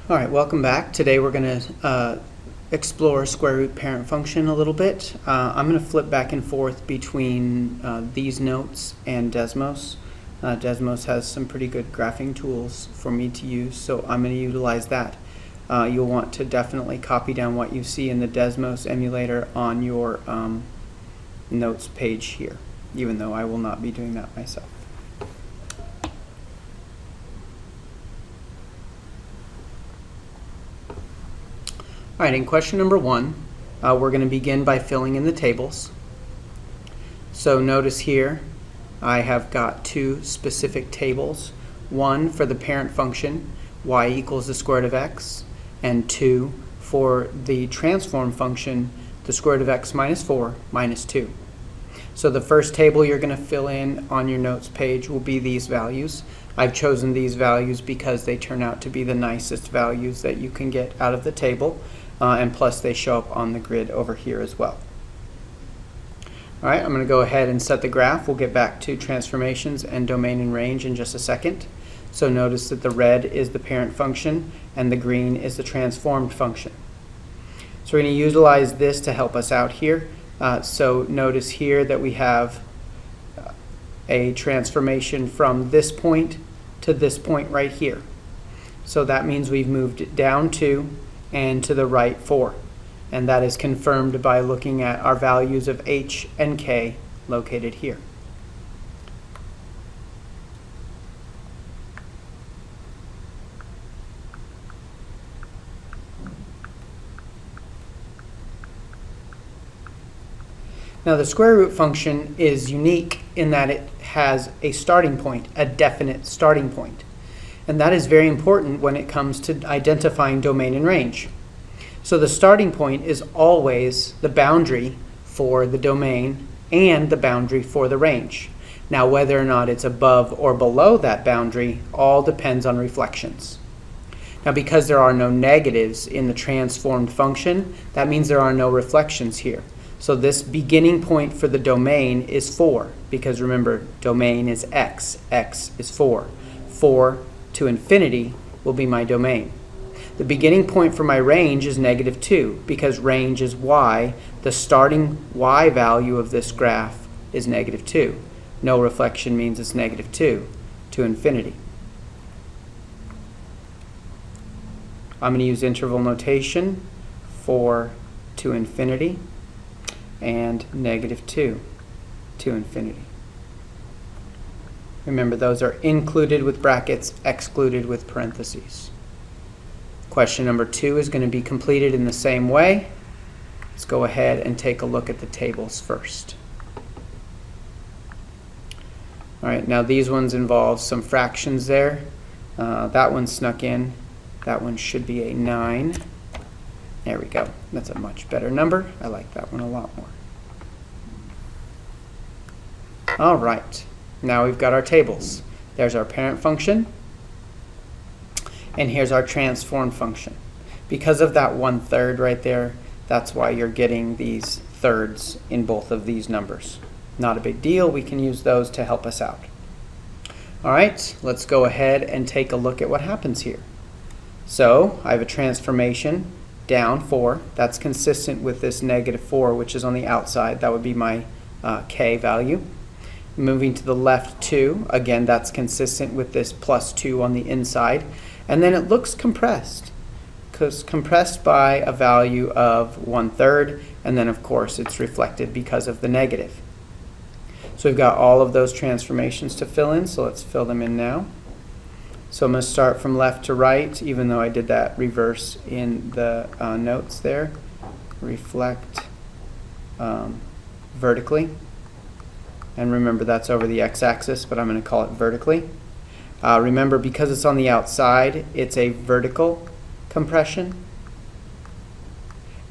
All right, welcome back. Today we're going to explore square root parent function a little bit. I'm going to flip back and forth between these notes and Desmos. Desmos has some pretty good graphing tools for me to use, so I'm going to utilize that. You'll want to definitely copy down what you see in the Desmos emulator on your notes page here, even though I will not be doing that myself. All right, in question number 1, we're going to begin by filling in the tables. So notice here I have got two specific tables, one for the parent function, y equals the square root of x, and 2 for the transform function, the square root of x minus 4 minus 2. So the first table you're going to fill in on your notes page will be these values. I've chosen these values because they turn out to be the nicest values that you can get out of the table. And plus they show up on the grid over here as well. All right, I'm going to go ahead and set the graph. We'll get back to transformations and domain and range in just a second. So notice that the red is the parent function and the green is the transformed function. So we're going to utilize this to help us out here. So notice here that we have a transformation from this point to this point right here. So that means we've moved down 2 and to the right 4. And that is confirmed by looking at our values of h and k located here. Now the square root function is unique in that it has a starting point, a definite starting point. And that is very important when it comes to identifying domain and range. So the starting point is always the boundary for the domain and the boundary for the range. Now whether or not it's above or below that boundary all depends on reflections. Now because there are no negatives in the transformed function, that means there are no reflections here. So this beginning point for the domain is 4, because remember, domain is x is 4. 4 to infinity will be my domain. The beginning point for my range is -2, because range is y. The starting y value of this graph is -2. No reflection means it's -2 to infinity. I'm going to use interval notation for to infinity and -2 to infinity. Remember, those are included with brackets, excluded with parentheses. Question number 2 is going to be completed in the same way. Let's go ahead and take a look at the tables first. All right, now these ones involve some fractions there. That one snuck in. That one should be a 9. There we go. That's a much better number. I like that one a lot more. All right. Now we've got our tables. There's our parent function, and here's our transform function. Because of that 1/3 right there, that's why you're getting these thirds in both of these numbers. Not a big deal. We can use those to help us out. All right, let's go ahead and take a look at what happens here. So I have a transformation down 4. That's consistent with this -4, which is on the outside. That would be my k value. Moving to the left 2, again, that's consistent with this +2 on the inside. And then it looks compressed, because compressed by a value of 1/3, and then of course it's reflected because of the negative. So we've got all of those transformations to fill in, so let's fill them in now. So I'm going to start from left to right, even though I did that reverse in the notes there. Reflect vertically. And remember, that's over the x-axis, but I'm going to call it vertically. Remember, because it's on the outside, it's a vertical compression.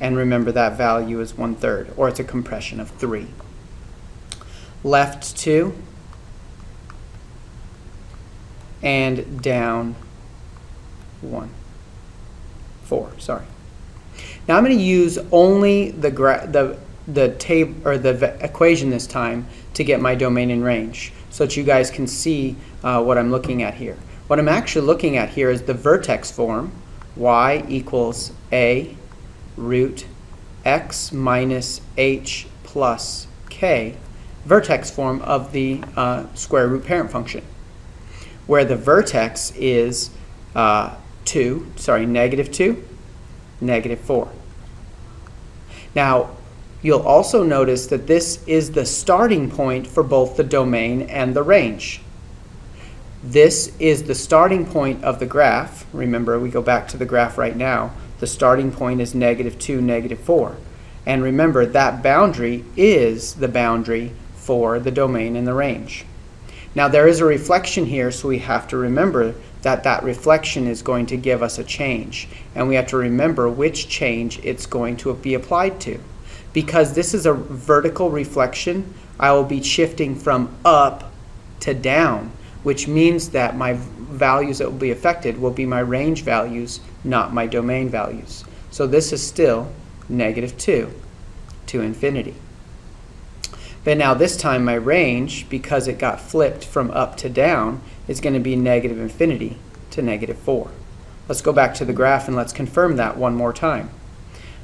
And remember, that value is 1/3, or it's a compression of 3. Left 2. And down 4. Sorry. Now I'm going to use only the table or the equation this time to get my domain and range, so that you guys can see what I'm looking at here. What I'm actually looking at here is the vertex form, y equals a root x minus h plus k, vertex form of the square root parent function, where the vertex is -2, -4. Now, you'll also notice that this is the starting point for both the domain and the range. This is the starting point of the graph. Remember, we go back to the graph right now. The starting point is -2, -4. And remember, that boundary is the boundary for the domain and the range. Now, there is a reflection here, so we have to remember that that reflection is going to give us a change. And we have to remember which change it's going to be applied to. Because this is a vertical reflection, I will be shifting from up to down, which means that my values that will be affected will be my range values, not my domain values. So this is still -2 to infinity. But now this time my range, because it got flipped from up to down, is going to be -infinity to -4. Let's go back to the graph and let's confirm that one more time.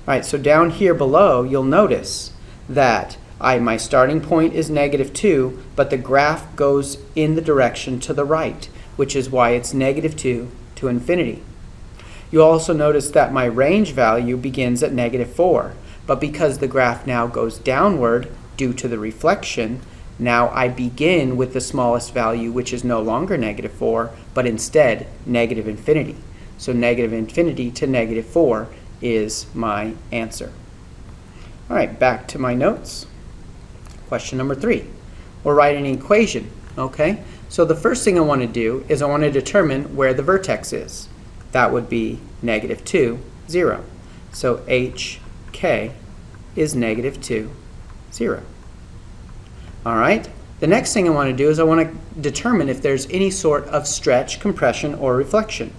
All right, so down here below, you'll notice that my starting point is -2, but the graph goes in the direction to the right, which is why it's -2 to infinity. You'll also notice that my range value begins at -4, but because the graph now goes downward due to the reflection, now I begin with the smallest value, which is no longer -4, but instead -infinity. So -infinity to -4 is my answer. All right, back to my notes. Question number 3. We'll write an equation, okay? So the first thing I want to do is I want to determine where the vertex is. That would be -2, 0. So HK is -2, 0. All right, the next thing I want to do is I want to determine if there's any sort of stretch, compression, or reflection.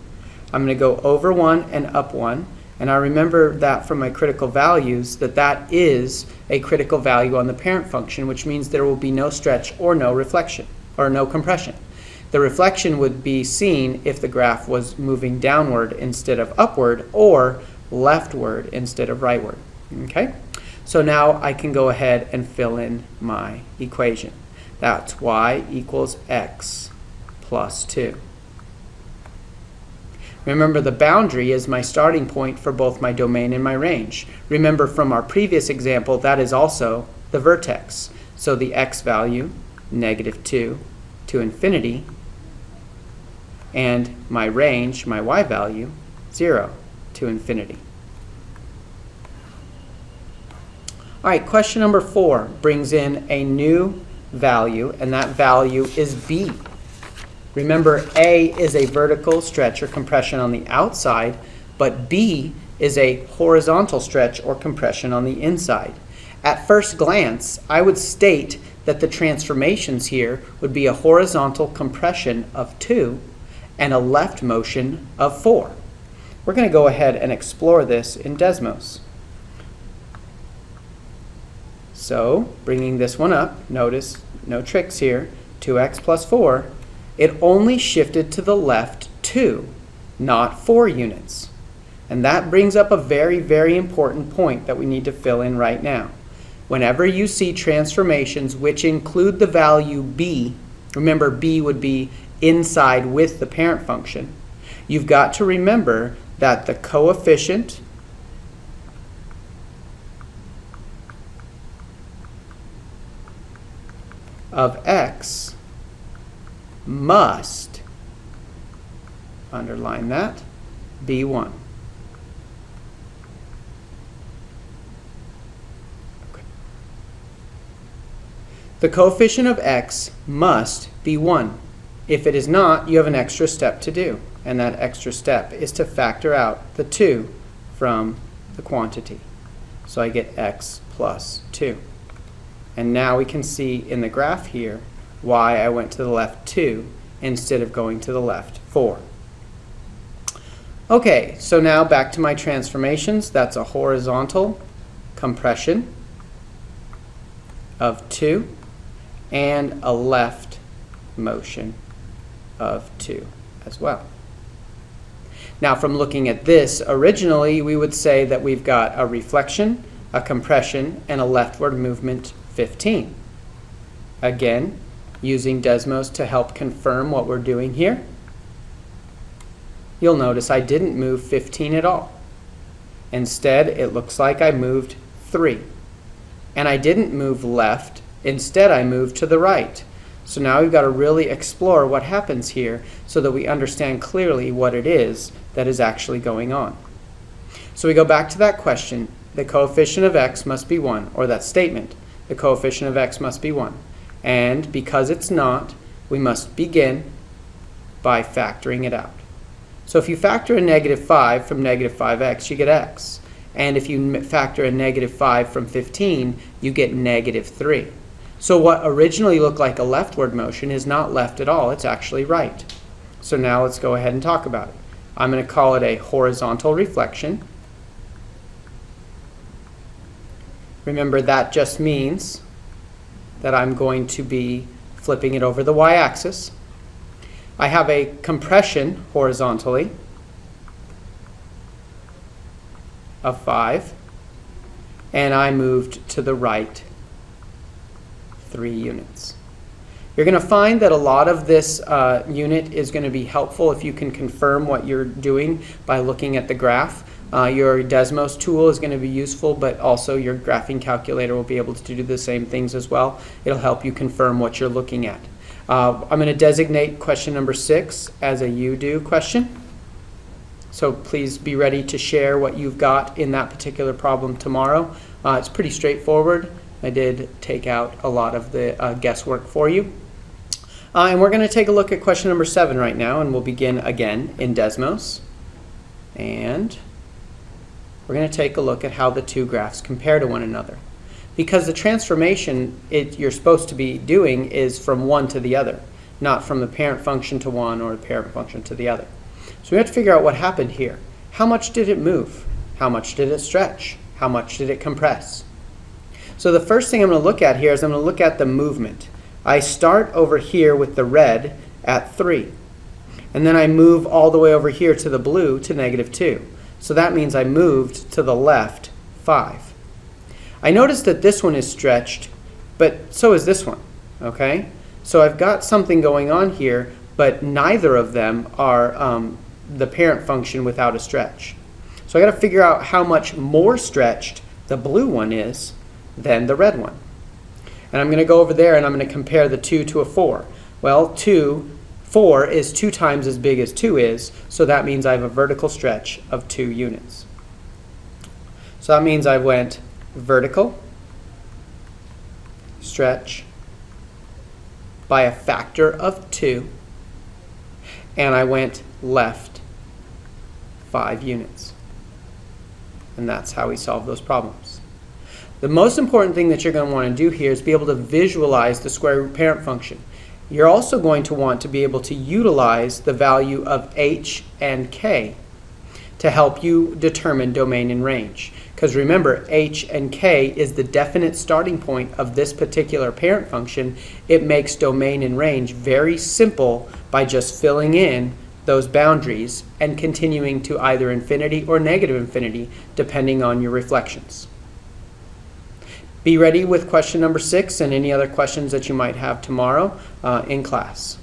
I'm going to go over 1 and up 1. And I remember that from my critical values that is a critical value on the parent function, which means there will be no stretch or no reflection or no compression. The reflection would be seen if the graph was moving downward instead of upward or leftward instead of rightward. Okay? So now I can go ahead and fill in my equation. That's y equals x plus 2. Remember, the boundary is my starting point for both my domain and my range. Remember from our previous example, that is also the vertex. So the x value, -2 to infinity, and my range, my y value, 0 to infinity. All right, question number 4 brings in a new value, and that value is b. Remember, A is a vertical stretch or compression on the outside, but B is a horizontal stretch or compression on the inside. At first glance, I would state that the transformations here would be a horizontal compression of 2 and a left motion of 4. We're going to go ahead and explore this in Desmos. So, bringing this one up, notice no tricks here, 2x plus 4. It only shifted to the left 2, not 4 units. And that brings up a very, very important point that we need to fill in right now. Whenever you see transformations which include the value b, remember b would be inside with the parent function, you've got to remember that the coefficient of x must, underline that, be 1. Okay. The coefficient of x must be 1. If it is not, you have an extra step to do, and that extra step is to factor out the 2 from the quantity. So I get x plus 2. And now we can see in the graph here why I went to the left 2 instead of going to the left 4. Okay, so now back to my transformations. That's a horizontal compression of 2 and a left motion of 2 as well. Now from looking at this, originally we would say that we've got a reflection, a compression, and a leftward movement 15. Again, using Desmos to help confirm what we're doing here, you'll notice I didn't move 15 at all. Instead, it looks like I moved 3. And I didn't move left, instead I moved to the right. So now we've got to really explore what happens here so that we understand clearly what it is that is actually going on. So we go back to that question, the coefficient of x must be 1, or that statement, the coefficient of x must be 1. And because it's not, we must begin by factoring it out. So if you factor a -5 from -5x, you get x. And if you factor a -5 from 15, you get -3. So what originally looked like a leftward motion is not left at all, it's actually right. So now let's go ahead and talk about it. I'm going to call it a horizontal reflection. Remember, that just means that I'm going to be flipping it over the y-axis. I have a compression horizontally of 5, and I moved to the right 3 units. You're going to find that a lot of this unit is going to be helpful if you can confirm what you're doing by looking at the graph. Your Desmos tool is going to be useful, but also your graphing calculator will be able to do the same things as well. It'll help you confirm what you're looking at. I'm going to designate question number 6 as a you do question. So please be ready to share what you've got in that particular problem tomorrow. It's pretty straightforward. I did take out a lot of the guesswork for you. And we're going to take a look at question number 7 right now, and we'll begin again in Desmos. And we're going to take a look at how the two graphs compare to one another. Because the transformation you're supposed to be doing is from one to the other, not from the parent function to one or the parent function to the other. So we have to figure out what happened here. How much did it move? How much did it stretch? How much did it compress? So the first thing I'm going to look at here is I'm going to look at the movement. I start over here with the red at 3. And then I move all the way over here to the blue to -2. So that means I moved to the left 5. I notice that this one is stretched, but so is this one, okay? So I've got something going on here, but neither of them are the parent function without a stretch. So I got to figure out how much more stretched the blue one is than the red one. And I'm going to go over there and I'm going to compare the 2 to a 4. Well, 4 is 2 times as big as 2 is, so that means I have a vertical stretch of 2 units. So that means I went vertical stretch by a factor of 2, and I went left 5 units. And that's how we solve those problems. The most important thing that you're going to want to do here is be able to visualize the square root parent function. You're also going to want to be able to utilize the value of h and k to help you determine domain and range. Because remember, h and k is the definite starting point of this particular parent function. It makes domain and range very simple by just filling in those boundaries and continuing to either infinity or negative infinity depending on your reflections. Be ready with question number 6 and any other questions that you might have tomorrow in class.